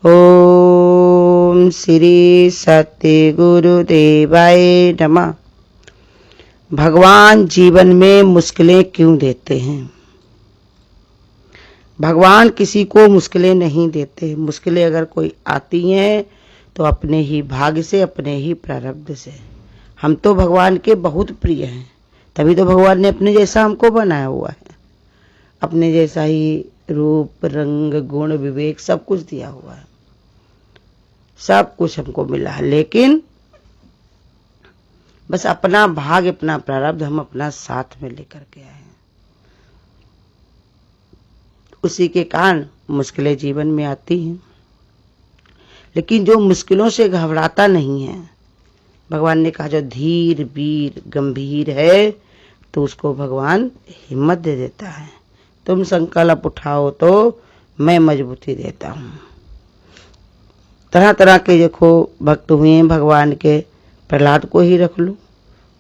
ओम श्री सत्य गुरुदेवाय नमः। भगवान जीवन में मुश्किलें क्यों देते हैं? भगवान किसी को मुश्किलें नहीं देते। मुश्किलें अगर कोई आती हैं तो अपने ही भाग्य से, अपने ही प्रारब्ध से। हम तो भगवान के बहुत प्रिय हैं, तभी तो भगवान ने अपने जैसा हमको बनाया हुआ है। अपने जैसा ही रूप, रंग, गुण, विवेक सब कुछ दिया हुआ है। सब कुछ हमको मिला है, लेकिन बस अपना भाग्य, अपना प्रारब्ध हम अपना साथ में लेकर के आए हैं। उसी के कारण मुश्किलें जीवन में आती हैं। लेकिन जो मुश्किलों से घबराता नहीं है, भगवान ने कहा जो धीर, वीर, गंभीर है तो उसको भगवान हिम्मत दे देता है। तुम संकल्प उठाओ तो मैं मजबूती देता हूँ। तरह तरह के देखो भक्त हुए हैं भगवान के। प्रहलाद को ही रख लो,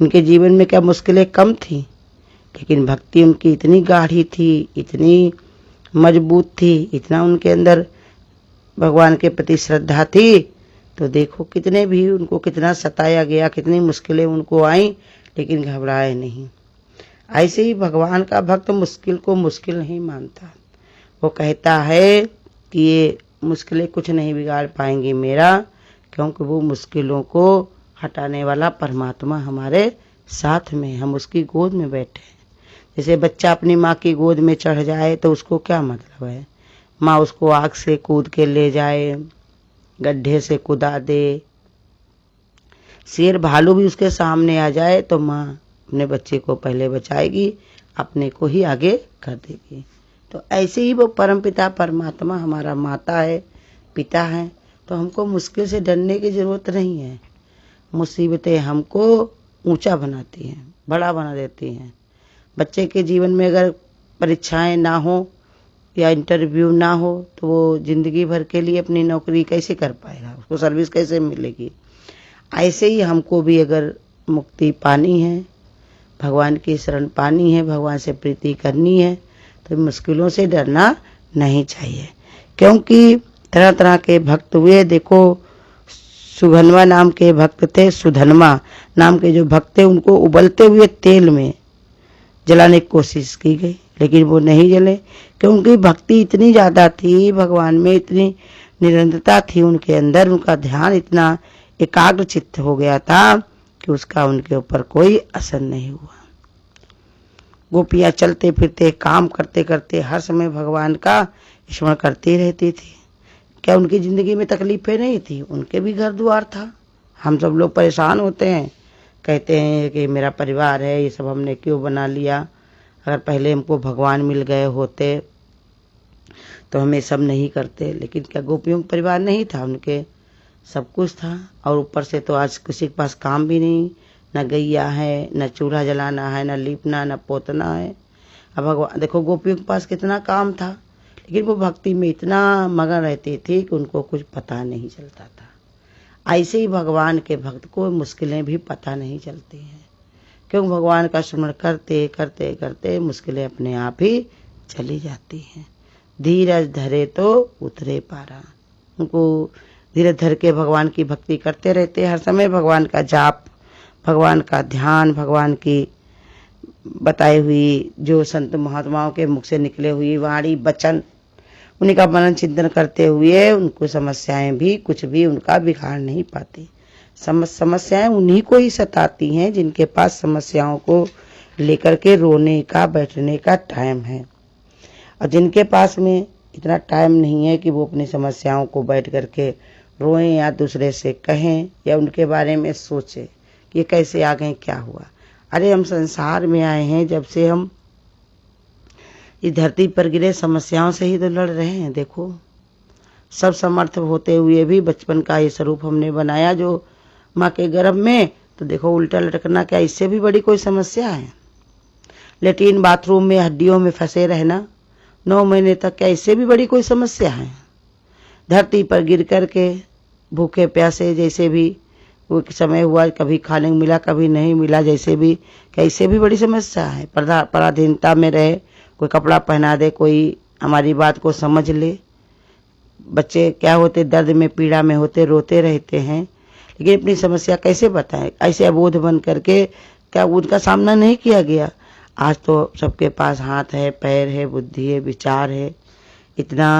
उनके जीवन में क्या मुश्किलें कम थी, लेकिन भक्ति उनकी इतनी गाढ़ी थी, इतनी मजबूत थी, इतना उनके अंदर भगवान के प्रति श्रद्धा थी। तो देखो कितने भी उनको कितना सताया गया, कितनी मुश्किलें उनको आई, लेकिन घबराए नहीं। ऐसे ही भगवान का भक्त मुश्किल को मुश्किल नहीं मानता। वो कहता है कि ये मुश्किलें कुछ नहीं बिगाड़ पाएंगी मेरा, क्योंकि वो मुश्किलों को हटाने वाला परमात्मा हमारे साथ में, हम उसकी गोद में बैठे हैं। जैसे बच्चा अपनी माँ की गोद में चढ़ जाए तो उसको क्या मतलब है? माँ उसको आग से कूद के ले जाए, गड्ढे से कुदा दे, शेर भालू भी उसके सामने आ जाए तो माँ अपने बच्चे को पहले बचाएगी, अपने को ही आगे कर देगी। तो ऐसे ही वो परमपिता परमात्मा हमारा माता है, पिता है। तो हमको मुश्किल से डरने की जरूरत नहीं है। मुसीबतें हमको ऊंचा बनाती हैं, बड़ा बना देती हैं। बच्चे के जीवन में अगर परीक्षाएं ना हो या इंटरव्यू ना हो तो वो जिंदगी भर के लिए अपनी नौकरी कैसे कर पाएगा, उसको सर्विस कैसे मिलेगी। ऐसे ही हमको भी अगर मुक्ति पानी है, भगवान की शरण पानी है, भगवान से प्रीति करनी है, तो मुश्किलों से डरना नहीं चाहिए। क्योंकि तरह तरह के भक्त हुए। देखो सुधनवा नाम के भक्त थे, सुधनवा नाम के जो भक्त थे, उनको उबलते हुए तेल में जलाने की कोशिश की गई, लेकिन वो नहीं जले, क्योंकि भक्ति इतनी ज्यादा थी भगवान में, इतनी निरंतरता थी उनके अंदर, उनका ध्यान इतना एकाग्र चित्त हो गया था कि उसका उनके ऊपर कोई असर नहीं हुआ। गोपियां चलते फिरते, काम करते करते हर समय भगवान का स्मरण करती रहती थी। क्या उनकी जिंदगी में तकलीफें नहीं थी? उनके भी घर द्वार था। हम सब लोग परेशान होते हैं, कहते हैं कि मेरा परिवार है, ये सब हमने क्यों बना लिया। अगर पहले हमको भगवान मिल गए होते तो हमें सब नहीं करते। लेकिन क्या गोपियों का परिवार नहीं था? उनके सब कुछ था। और ऊपर से तो आज किसी के पास काम भी नहीं, न गैया है, न चूल्हा जलाना है, न लीपना, न पोतना है। अब भगवान देखो गोपियों के पास कितना काम था, लेकिन वो भक्ति में इतना मगन रहती थी कि उनको कुछ पता नहीं चलता था। ऐसे ही भगवान के भक्त को मुश्किलें भी पता नहीं चलती हैं, क्योंकि भगवान का स्मरण करते करते करते मुश्किलें अपने आप ही चली जाती हैं। धीरज धरे तो उतरे पारा। उनको धीरज धर के भगवान की भक्ति करते रहते, हर समय भगवान का जाप, भगवान का ध्यान, भगवान की बताई हुई जो संत महात्माओं के मुख से निकले हुई वाणी वचन, उन्हीं का मनन चिंतन करते हुए उनको समस्याएं भी कुछ भी उनका बिगाड़ नहीं पाती। समस्याएं उन्हीं को ही सताती हैं जिनके पास समस्याओं को लेकर के रोने का, बैठने का टाइम है। और जिनके पास में इतना टाइम नहीं है कि वो अपनी समस्याओं को बैठ करके रोएं या दूसरे से कहें या उनके बारे में सोचें कि ये कैसे आ गए, क्या हुआ। अरे हम संसार में आए हैं, जब से हम इस धरती पर गिरे समस्याओं से ही तो लड़ रहे हैं। देखो सब समर्थ होते हुए भी बचपन का ये स्वरूप हमने बनाया जो माँ के गर्भ में, तो देखो उल्टा लटकना, क्या इससे भी बड़ी कोई समस्या है? लेट्रिन बाथरूम में हड्डियों में फंसे रहना 9 महीने तक, क्या इससे भी बड़ी कोई समस्या है? धरती पर गिर करके भूखे प्यासे जैसे भी वो समय हुआ, कभी खाने को मिला कभी नहीं मिला, जैसे भी, क्या इससे भी बड़ी समस्या है? पराधीनता में रहे, कोई कपड़ा पहना दे, कोई हमारी बात को समझ ले, बच्चे क्या होते, दर्द में पीड़ा में होते, रोते रहते हैं, लेकिन अपनी समस्या कैसे बताएं? ऐसे अबोध बन करके क्या उनका सामना नहीं किया गया? आज तो सबके पास हाथ है, पैर है, बुद्धि है, विचार है, इतना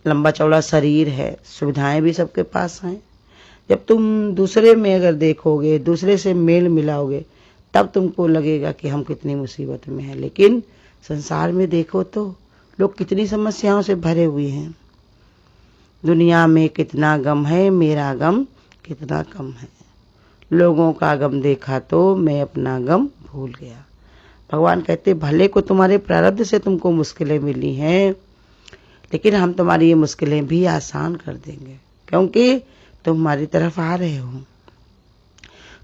लंबा चौड़ा शरीर है, सुविधाएं भी सबके पास हैं। जब तुम दूसरे में अगर देखोगे, दूसरे से मेल मिलाओगे, तब तुमको लगेगा कि हम कितनी मुसीबत में हैं। लेकिन संसार में देखो तो लोग कितनी समस्याओं से भरे हुए हैं। दुनिया में कितना गम है, मेरा गम कितना कम है। लोगों का गम देखा तो मैं अपना गम भूल गया। भगवान कहते भले को तुम्हारे प्रारब्ध से तुमको मुश्किलें मिली हैं, लेकिन हम तुम्हारी ये मुश्किलें भी आसान कर देंगे, क्योंकि तुम हमारी तरफ आ रहे हो।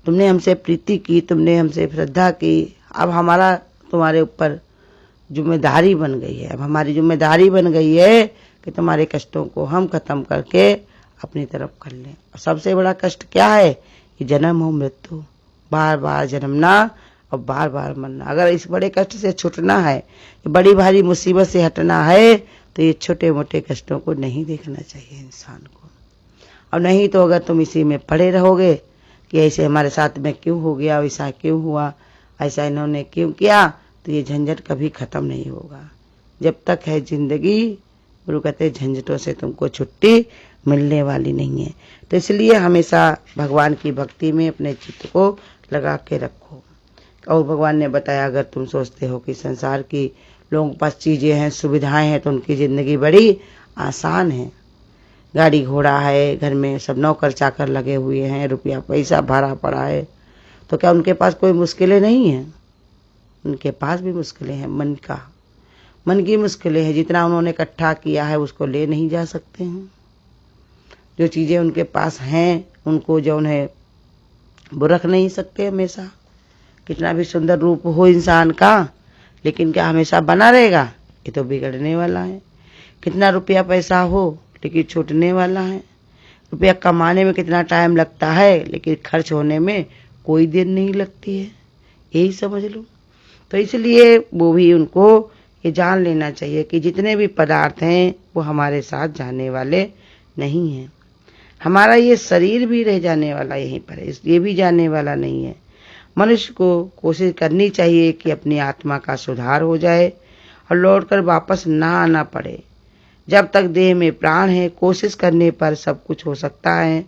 तुमने हमसे प्रीति की, तुमने हमसे श्रद्धा की। अब हमारा तुम्हारे ऊपर जिम्मेदारी बन गई है। अब हमारी जिम्मेदारी बन गई है कि तुम्हारे कष्टों को हम खत्म करके अपनी तरफ कर लें। और सबसे बड़ा कष्ट क्या है? कि जन्म हो मृत्यु, बार बार जन्मना और बार बार मरना। अगर इस बड़े कष्ट से छूटना है, बड़ी भारी मुसीबत से हटना है, तो ये छोटे मोटे कष्टों को नहीं देखना चाहिए इंसान को। और नहीं तो अगर तुम इसी में पड़े रहोगे कि ऐसे हमारे साथ में क्यों हो गया, वैसा क्यों हुआ, ऐसा इन्होंने क्यों किया, तो ये झंझट कभी खत्म नहीं होगा। जब तक है जिंदगी, गुरु कहते झंझटों से तुमको छुट्टी मिलने वाली नहीं है। तो इसलिए हमेशा भगवान की भक्ति में अपने चित्त को लगा के रखो। और भगवान ने बताया, अगर तुम सोचते हो कि संसार की लोगों के पास चीजें हैं, सुविधाएं हैं, तो उनकी जिंदगी बड़ी आसान है। गाड़ी घोड़ा है, घर में सब नौकर चाकर लगे हुए हैं, रुपया पैसा भरा पड़ा है, तो क्या उनके पास कोई मुश्किलें नहीं हैं? उनके पास भी मुश्किलें हैं। मन की मुश्किलें हैं। जितना उन्होंने इकट्ठा किया है उसको ले नहीं जा सकते हैं। जो चीजें उनके पास हैं उनको जो है वो रख नहीं सकते हमेशा। कितना भी सुंदर रूप हो इंसान का, लेकिन क्या हमेशा बना रहेगा? ये तो बिगड़ने वाला है। कितना रुपया पैसा हो, लेकिन छूटने वाला है। रुपया कमाने में कितना टाइम लगता है, लेकिन खर्च होने में कोई देर नहीं लगती है। यही समझ लो। तो इसलिए वो भी उनको ये जान लेना चाहिए कि जितने भी पदार्थ हैं वो हमारे साथ जाने वाले नहीं हैं। हमारा ये शरीर भी रह जाने वाला यहीं पर है, ये भी जाने वाला नहीं है। मनुष्य को कोशिश करनी चाहिए कि अपनी आत्मा का सुधार हो जाए और लौटकर वापस ना आना पड़े। जब तक देह में प्राण है, कोशिश करने पर सब कुछ हो सकता है,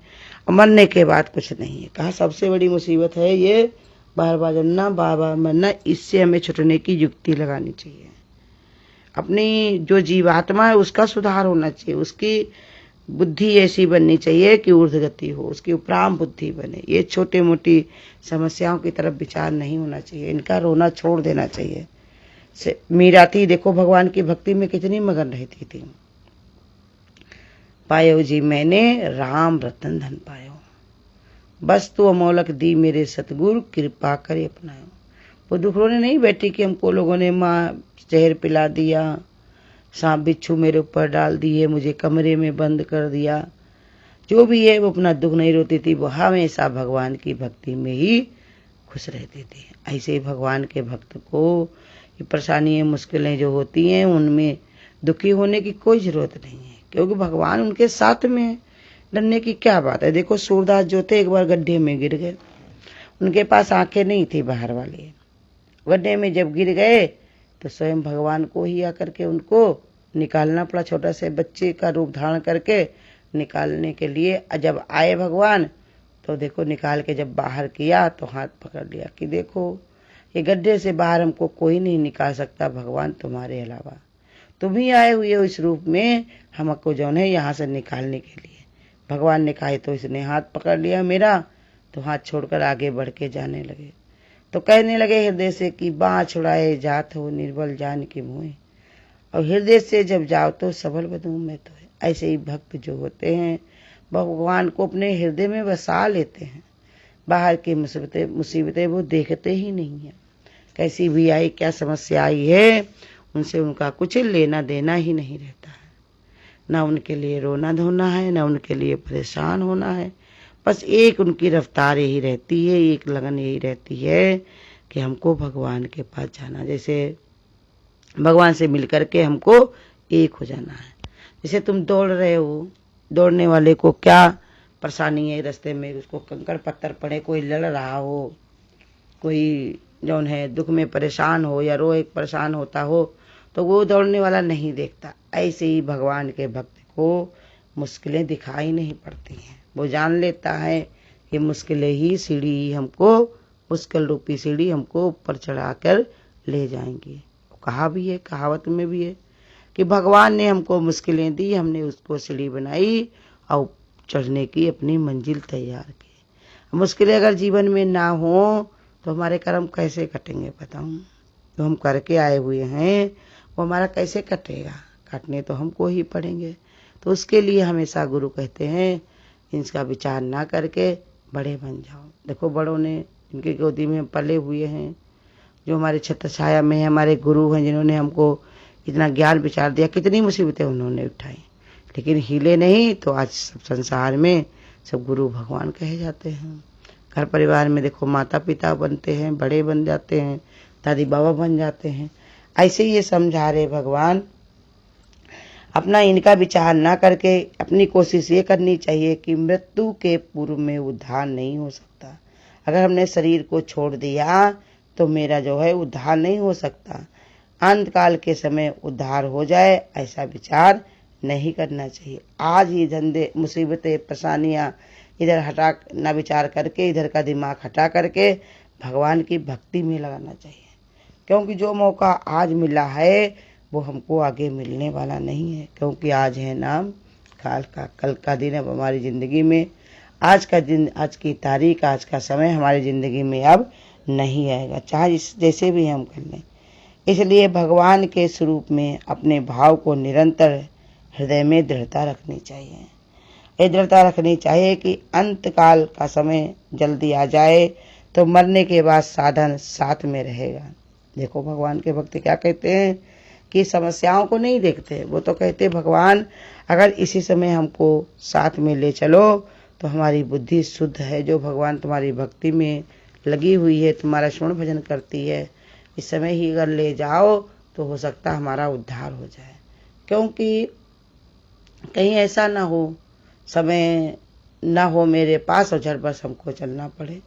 और मरने के बाद कुछ नहीं है। कहा सबसे बड़ी मुसीबत है ये बार बार जन्मना, बार बार मरना। इससे हमें छुटने की युक्ति लगानी चाहिए। अपनी जो जीवात्मा है उसका सुधार होना चाहिए। उसकी बुद्धि ऐसी बननी चाहिए कि ऊर्ध्व गति हो, उसकी उपराम बुद्धि बने। ये छोटे मोटी समस्याओं की तरफ विचार नहीं होना चाहिए। इनका रोना छोड़ देना चाहिए। मीरा थी, देखो भगवान की भक्ति में कितनी मगन रहती थी। पायो जी मैंने राम रतन धन पायो, बस तू अमोलक दी मेरे सतगुरु, कृपा करे अपनायो। वो दुख रोने नहीं बैठी कि हमको लोगों ने माँ जहर पिला दिया, सांप बिच्छू मेरे ऊपर डाल दिए, मुझे कमरे में बंद कर दिया। जो भी है वो अपना दुख नहीं रोती थी। वो हमेशा भगवान की भक्ति में ही खुश रहती थी। ऐसे ही भगवान के भक्त को ये परेशानियां, मुश्किलें जो होती हैं, उनमें दुखी होने की कोई जरूरत नहीं है, क्योंकि भगवान उनके साथ में है। डरने की क्या बात है? देखो सूरदास जो थे, एक बार गड्ढे में गिर गए। उनके पास आंखें नहीं थी बाहर वाली। गड्ढे में जब गिर गए तो स्वयं भगवान को ही आकर के उनको निकालना पड़ा। छोटा से बच्चे का रूप धारण करके निकालने के लिए जब आए भगवान, तो देखो निकाल के जब बाहर किया तो हाथ पकड़ लिया कि देखो ये गड्ढे से बाहर हमको कोई नहीं निकाल सकता भगवान तुम्हारे अलावा। तुम ही आए हुए हो इस रूप में हमको जो है यहाँ से निकालने के लिए। भगवान ने कहा तो इसने हाथ पकड़ लिया मेरा, तो हाथ छोड़कर आगे बढ़ के जाने लगे। तो कहने लगे हृदय से कि बाँ छुड़ाए जात हो निर्बल जान के मुँह, और हृदय से जब जाओ तो सबल बदूं मैं तो है। ऐसे ही भक्त जो होते हैं भगवान को अपने हृदय में बसा लेते हैं। बाहर की मुसीबतें वो देखते ही नहीं है। कैसी भी आई, क्या समस्या आई है, उनसे उनका कुछ लेना देना ही नहीं रहता है। ना उनके लिए रोना धोना है, ना उनके लिए परेशान होना है। बस एक उनकी रफ्तार यही रहती है, एक लगन यही रहती है कि हमको भगवान के पास जाना, जैसे भगवान से मिलकर के हमको एक हो जाना है। जैसे तुम दौड़ रहे हो, दौड़ने वाले को क्या परेशानी है रास्ते में, उसको कंकड़ पत्थर पड़े, कोई लड़ रहा हो, कोई जौन है दुख में परेशान हो या रोए परेशान होता हो, तो वो दौड़ने वाला नहीं देखता। ऐसे ही भगवान के भक्त को मुश्किलें दिखाई नहीं पड़ती हैं। वो जान लेता है कि मुश्किलें ही सीढ़ी हमको, मुश्किल रूपी सीढ़ी हमको ऊपर चढ़ाकर ले जाएंगी। कहा भी है, कहावत में भी है कि भगवान ने हमको मुश्किलें दी, हमने उसको सीढ़ी बनाई और चढ़ने की अपनी मंजिल तैयार की। मुश्किलें अगर जीवन में ना हो तो हमारे कर्म कैसे कटेंगे बताऊं? जो हम करके आए हुए हैं वो हमारा कैसे कटेगा? काटने तो हमको ही पड़ेंगे। तो उसके लिए हमेशा गुरु कहते हैं इसका विचार ना करके बड़े बन जाओ। देखो बड़ों ने, इनके गोदी में पले हुए हैं, जो हमारे छत्र छाया में हमारे गुरु हैं, जिन्होंने हमको इतना ज्ञान विचार दिया, कितनी मुसीबतें उन्होंने उठाई, लेकिन हिले नहीं। तो आज सब संसार में सब गुरु भगवान कहे जाते हैं। घर परिवार में देखो माता पिता बनते हैं, बड़े बन जाते हैं, दादी बाबा बन जाते हैं। ऐसे ये समझा रहे भगवान, अपना इनका विचार ना करके अपनी कोशिश ये करनी चाहिए कि मृत्यु के पूर्व में उद्धार नहीं हो सकता। अगर हमने शरीर को छोड़ दिया तो मेरा जो है उद्धार नहीं हो सकता। अंत काल के समय उद्धार हो जाए ऐसा विचार नहीं करना चाहिए। आज ही धंधे मुसीबतें परेशानियां इधर हटा ना विचार करके, इधर का दिमाग हटा करके भगवान की भक्ति में लगाना चाहिए। क्योंकि जो मौका आज मिला है वो हमको आगे मिलने वाला नहीं है। क्योंकि आज है नाम काल का, कल का दिन अब हमारी ज़िंदगी में, आज का दिन, आज की तारीख, आज का समय हमारी ज़िंदगी में अब नहीं आएगा, चाहे जैसे भी हम कर लें। इसलिए भगवान के स्वरूप में अपने भाव को निरंतर हृदय में दृढ़ता रखनी चाहिए। ये दृढ़ता रखनी चाहिए कि अंत काल का समय जल्दी आ जाए तो मरने के बाद साधन साथ में रहेगा। देखो भगवान के भक्त क्या कहते हैं कि समस्याओं को नहीं देखते, वो तो कहते भगवान अगर इसी समय हमको साथ में ले चलो तो हमारी बुद्धि शुद्ध है, जो भगवान तुम्हारी भक्ति में लगी हुई है, तुम्हारा स्मरण भजन करती है, इस समय ही अगर ले जाओ तो हो सकता हमारा उद्धार हो जाए। क्योंकि कहीं ऐसा ना हो, समय ना हो मेरे पास और झटपट हमको चलना पड़े।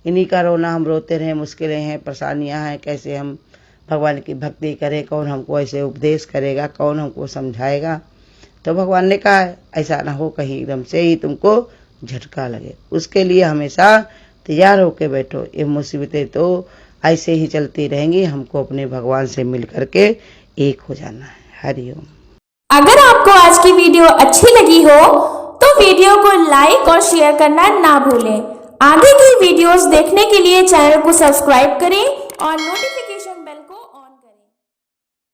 इन्हीं का रोना हम रोते रहें, मुश्किलें हैं, परेशानियां हैं, कैसे हम भगवान की भक्ति करें, कौन हमको ऐसे उपदेश करेगा, कौन हमको समझाएगा। तो भगवान ने कहा ऐसा ना हो कहीं एकदम से ही तुमको झटका लगे। उसके लिए हमेशा तैयार होके बैठो। ये मुसीबतें तो ऐसे ही चलती रहेंगी, हमको अपने भगवान से मिल करके एक हो जाना है। हरिओम। अगर आपको आज की वीडियो अच्छी लगी हो तो वीडियो को लाइक और शेयर करना ना भूलें। आगे की वीडियोस देखने के लिए चैनल को सब्सक्राइब करें और नोटिफिकेशन